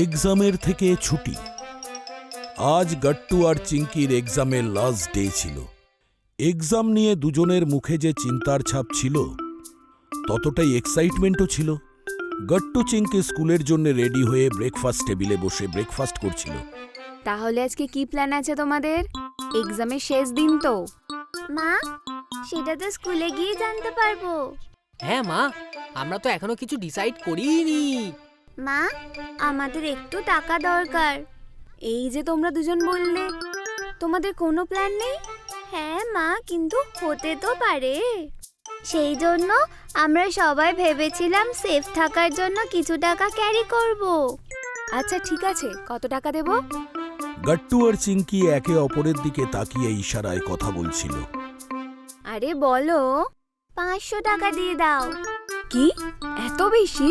এক্সামের থেকে ছুটি। আজ গট্টু আর চিঙ্কির এক্সামের লাস্ট ডে ছিল। এক্সাম নিয়ে দুজনের মুখে যে চিন্তার ছাপ ছিল, ততটাই এক্সাইটমেন্টও ছিল। গট্টু চিঙ্কি স্কুলের জন্য রেডি হয়ে ব্রেকফাস্ট টেবিলে বসে ব্রেকফাস্ট করছিল। তাহলে আজকে কি প্ল্যান আছে তোমাদের? এক্সামের শেষ দিন তো। মা, সেটা তো স্কুলে গিয়ে জানতে পারবো। হ্যাঁ মা, আমরা তো এখনো কিছু ডিসাইড করিনি। মা, আমাদের একটু টাকা দরকার। এই যে তোমরা দুজন বললে তোমাদের কোনো প্ল্যান নেই। হ্যাঁ মা, কিন্তু হতে তো পারে। সেই জন্য আমরা সবাই ভেবেছিলাম সেফ থাকার জন্য কিছু টাকা ক্যারি করব। আচ্ছা ঠিক আছে, কত টাকা দেব? গট্টু আর চিঙ্কি একে অপরের দিকে তাকিয়ে ইশারায় কথা বলছিল। আরে বলো। 500 টাকা দিয়ে দাও। কি এত বেশি?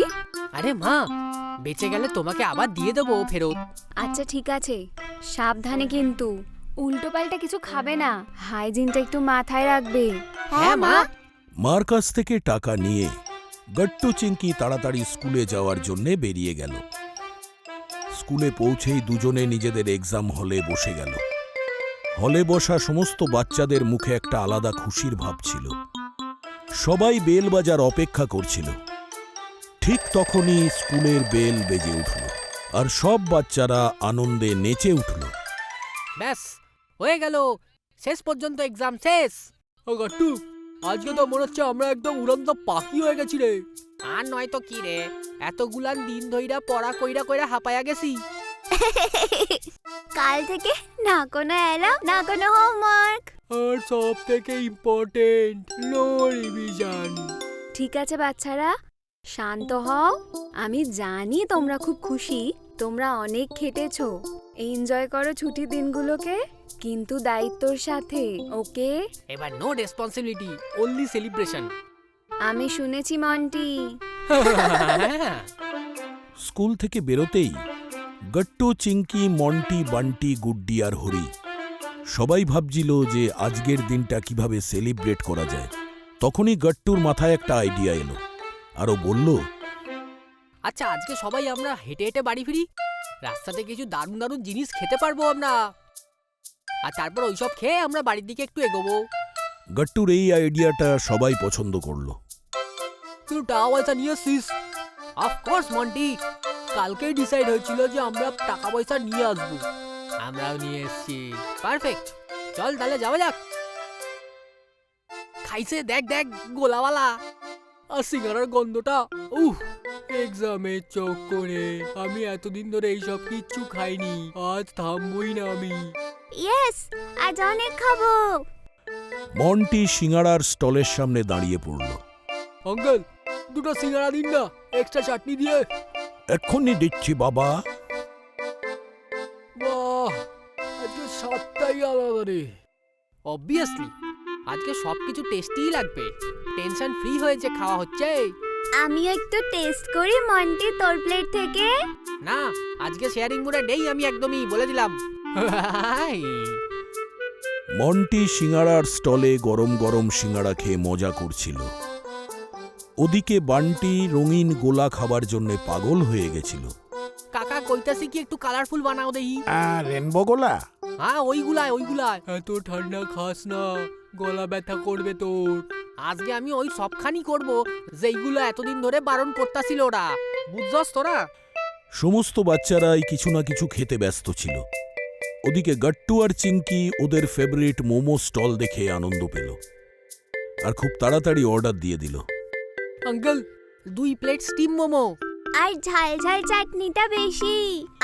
আরে মা, বেঁচে গেলে তোমাকে আবার দিয়ে দেবো ফেরত। আচ্ছা ঠিক আছে, সাবধানে কিন্তু। উল্টো পাল্টা কিছু খাবে না, হাইজিনটা একটু মাথায় রাখবে। হ্যাঁ মা। মার কাছ থেকে টাকা নিয়ে গট্টু চিঙ্কি তাড়াতাড়ি স্কুলে যাওয়ার জন্য বেরিয়ে গেল। স্কুলে পৌঁছেই দুজনে নিজেদের এক্সাম হলে বসে গেল। হলে বসা সমস্ত বাচ্চাদের মুখে একটা আলাদা খুশির ভাব ছিল। সবাই বেল বাজার অপেক্ষা করছিল। ঠিক তখনই স্কুলের বেল বেজে উঠল, আর সব বাচ্চারা আনন্দে নেচে উঠল। ব্যাস হয়ে গেল, শেষ পর্যন্ত এক্সাম শেষ। ও গট্টু, আজকে তো মনে হচ্ছে আমরা একদম উড়ন্ত পাখি হয়ে গেছি রে। আর নয় তো কি রে, এতগুলান দিন ধইরা পড়া কইরা কইরা হাঁপায়া গেছি। কাল থেকে না কোনো অ্যালার্ম, না কোনো হোমওয়ার্ক। আর সব থেকে ইম্পর্টেন্ট, নো রিভিশন। ঠিক আছে বাচ্চারা, শান্ত হও। আমি জানি তোমরা খুব খুশি, তোমরা অনেক খেটেছো। এনজয় করো ছুটির দিনগুলোকে, কিন্তু দায়িত্বর সাথে, ওকে? এবার নো রেসপন্সিবিলিটি, অনলি সেলিব্রেশন। আমি শুনেছি মন্টি। স্কুল থেকে বেরোতেই গট্টু চিঙ্কি মন্টি বান্টি গুড্ডি আর হরি সবাই ভাবছিল যে আজকের দিনটা কিভাবে সেলিব্রেট করা যায়। তখনই গট্টুর মাথায় একটা আইডিয়া এলো, আরও বলল, আচ্ছা আজকে সবাই আমরা হেঁটে হেঁটে বাড়ি ফিরি। রাস্তাতে কিছু দারুণ দারুণ জিনিস খেতে পারবো আমরা, আর তারপর ওইসব খেয়ে আমরা বাড়ির দিকে একটু এগোবো। গট্টুর এই আইডিয়াটা সবাই পছন্দ করলো। তুই টাকা পয়সা নিয়ে আসিস? অফকোর্স মন্টি, কালকেই ডিসাইড হয়েছিল যে আমরা টাকা পয়সা নিয়ে আসবো। আমরাও নিয়ে এসেছি। পারফেক্ট, চল তাহলে যাওয়া যাক। খাইছে দেখ দেখ গোলাওয়ালা, আর সিঙ্গারার গন্ধটা। উহ, এক্সামে চোখ করে আমি এতদিন ধরে এইসব কিচ্ছু খাইনি, আজ থামবই না আমি। ইয়েস, আজ অনেক খাবো। মন্টি সিঙ্গাড়ার স্টলের সামনে দাঁড়িয়ে পড়ল। আঙ্কেল, দুটো সিঙ্গারা দিন না, এক্সট্রা চাটনি দিয়ে। এক্ষুনি দিচ্ছি বাবা। বাহ, আজকে সবটাই আলাদা রে। অবভিয়াসলি আজকে সবকিছু টেস্টিই লাগবে, টেনশন ফ্রি হয়ে যে খাওয়া হচ্ছে। আমিও একটু টেস্ট করি মন্টি তোর প্লেট থেকে। না, আজকে শেয়ারিং মুডে নেই আমি, একদমই বলে দিলাম। মন্টি সিঙ্গাড়ার স্টলে গরম গরম সিঙ্গাড়া খেয়ে মজা করছিল। ওদিকে বান্টি রঙিন গোলা খাবার জন্য পাগল হয়ে গেছিল। কাকা কইতাছি কি একটু কালারফুল বানাও দেই। রেনবো গোলা? হ্যাঁ ওইগুলায় ওইগুলায়। এত ঠান্ডা খাস না, গলা ব্যথা করবে তোর। আজকে আমি ওই সবখানি করব যেইগুলো এতদিন ধরে বারণ করতাছিল ওরা, বুঝছস তোরা? সমস্ত বাচ্চারাই কিছু না কিছু খেতে ব্যস্ত ছিল। ওদিকে গট্টু আর চিঙ্কি ওদের ফেভারিট মোমো স্টল দেখে আনন্দ পেল, আর খুব তাড়াতাড়ি অর্ডার দিয়ে দিল। Uncle, 2 plate steam momo. আর ঝাল ঝাল চাটনিটা বেশি।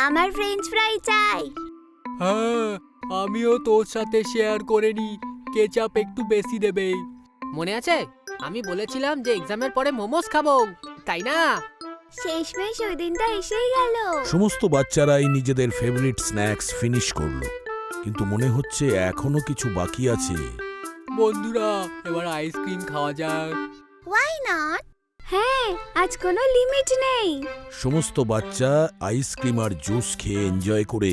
আমার ফ্রেঞ্চ ফ্রাই চাই। হ্যাঁ, আমিও তোর সাথে শেয়ার করে নি, কেচাপ একটু বেশি দেবে। মনে আছে আমি বলেছিলাম যে এক্সামের পরে মোমোস খাবো, তাই না? শেষমেশ ওই দিনটা এসেই গেল। সমস্ত বাচ্চারাই নিজেদের ফেভারিট স্ন্যাক্স ফিনিশ করলো, কিন্তু মনে হচ্ছে এখনো কিছু বাকি আছে। বন্ধুরা, এবার আইসক্রিম খাওয়া যাক। Why not? হ্যাঁ, আজ কোনো লিমিট নেই। সমস্ত বাচ্চা আইসক্রিম আর জুস খেয়ে এনজয় করে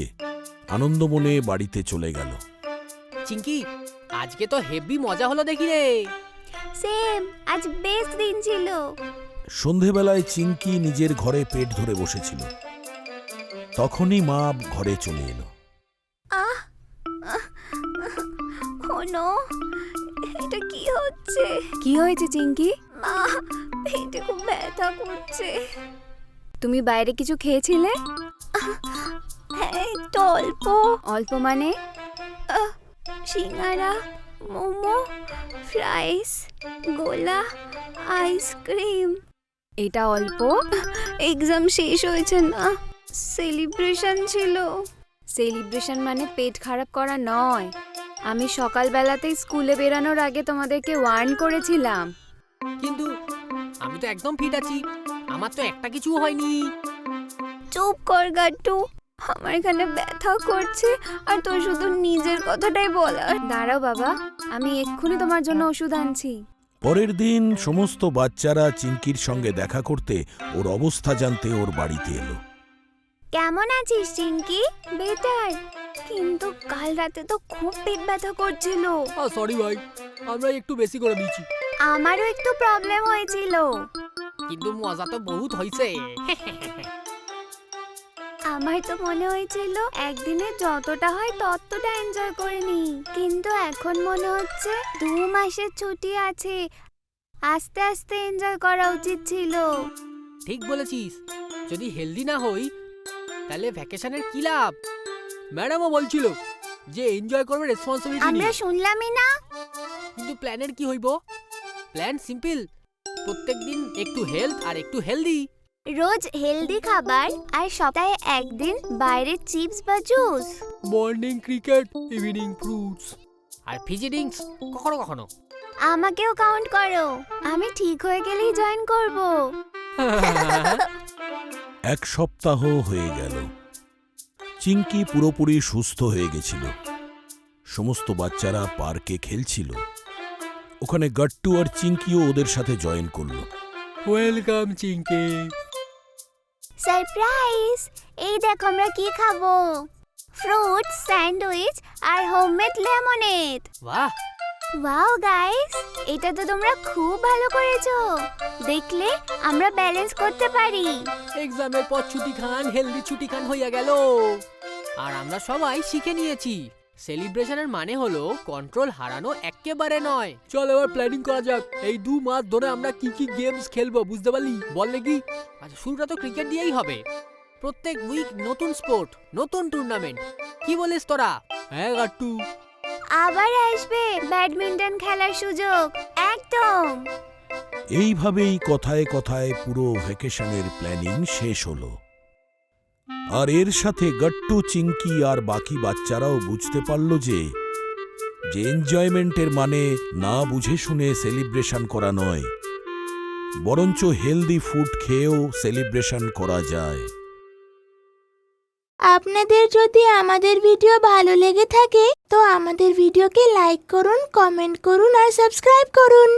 আনন্দ মনে বাড়িতে চলে গেল। চিঙ্কি, আজকে তো হেভি মজা হলো দেখি রে। সেম, আজ বেস্ট দিন ছিল। সন্ধেবেলায় চিঙ্কি নিজের ঘরে পেট ধরে বসেছিল। তখনই মা ঘরে চলে এলো। কোনো এটা কি হচ্ছে? কি হয়েছে চিঙ্কি? মা, পেটে খুব ব্যথা করছে। তুমি বাইরে কিছু খেয়েছিলে? হ্যাঁ, একটু অল্প। অল্প মানে? সিঙ্গারা, মোমো, ফ্রাইস, গোলা, আইসক্রিম। এটা অল্প? এক্সাম শেষ হয়েছে না, সেলিব্রেশন ছিল। সেলিব্রেশন মানে পেট খারাপ করা নয়। আমি সকালবেলাতেই স্কুলে বেরানোর আগে তোমাদেরকে ওয়ার্ন করেছিলাম। কিন্তু আমি তো একদম ফিট আছি, আমার তো একটা কিছু হয়নি। চুপ কর গাট্টু, আমার এখানে ব্যথা করছে আর তোর শুধু নিজের কথাটাই বলার। দাঁড়াও বাবা, আমি এক্ষুনি তোমার জন্য ওষুধ আনছি। পরের দিন সমস্ত বাচ্চারা চিঙ্কির সঙ্গে দেখা করতে ওর অবস্থা জানতে ওর বাড়িতে এলো। কেমন আছিস চিঙ্কি? বেটার, কিন্তু কাল রাতে তো খুব পেট ব্যথা করছিল। সরি ভাই, আমরা একটু বেশি করে দিয়েছি, আমারও একটু প্রবলেম হয়েছিল। কিন্তু মজা তো বহুত হয়েছে। আমার তো মনে হয়েছিল একদিনে যতটা হয় ততটা এনজয় করে নি, কিন্তু এখন মনে হচ্ছে 2 মাসের ছুটি আছে, আস্তে আস্তে এনজয় করা উচিত ছিল। ঠিক বলেছিস, যদি হেলদি না হই তাহলে ভ্যাকেশনের কি লাভ? ম্যাডামও বলছিল যে এনজয় করবে রেসপন্সিবিলিটি আমরা নিয়ে। শুনলামই না। কিন্তু প্ল্যানের কি হইব? প্ল্যান সিম্পল, প্রত্যেকদিন একটু হেলথ আর একটু হেলদি। রোজ হেলদি খাবার আর সপ্তাহে একদিন বাইরে চিপস বা juice. Morning cricket, evening fruits আর ফিজি ড্রিঙ্কস কখনো কখনো। আমাকেও কাউন্ট করো, আমি ঠিক হয়ে গেলেই জয়েন করব। এক সপ্তাহ হয়ে গেল। চিঙ্কি পুরোপুরি সুস্থ হয়ে গেছিল। সমস্ত বাচ্চারা পার্কে খেলছিল। ওখানে গাট্টু আর চিঙ্কিও ওদের সাথে জয়েন করলো। ওয়েলকাম চিঙ্কি। সারপ্রাইজ! এই দেখো আমরা কি খাবো, ফ্রুট স্যান্ডউইচ আর হোমমেড লেমনেড। বাহ, ওয়াও গাইস, এটা তো তোমরা খুব ভালো করেছো। দেখলে আমরা ব্যালেন্স করতে পারি। এক্সামের পর ছুটি খান, হেলদি ছুটি খান হইয়া গেল। আর আমরা সবাই শিখে নিয়েছি সেলিব্রেশনের মানে হলো কন্ট্রোল হারানো একেবারে নয়। চল এবার প্ল্যানিং করা যাক, এই 2 মাস ধরে আমরা কি কি গেমস খেলবো, বুঝতে পারলি? বল দেখি। আচ্ছা, শুরুটা তো ক্রিকেট দিয়েই হবে। প্রত্যেক উইক নতুন স্পোর্ট, নতুন টুর্নামেন্ট। কি বলিস তোরা? হ্যাঁ গাট্টু। আবার আসবে ব্যাডমিন্টন খেলার সুযোগ। একদম। এইভাবেই কথায় কথায় পুরো ভ্যাকেশনের প্ল্যানিং শেষ হলো। আর এর সাথে গাট্টু, চিঙ্কি আর বাকি বাচ্চারাও বুঝতে পারল যে এনজয়মেন্টের মানে না বুঝে শুনে সেলিব্রেশন করা নয়, বরঞ্চ হেলদি ফুড খেয়েও সেলিব্রেশন করা যায়। আপনাদের যদি আমাদের ভিডিও ভালো লেগে থাকে তো আমাদের ভিডিওকে লাইক করুন, কমেন্ট করুন আর সাবস্ক্রাইব করুন।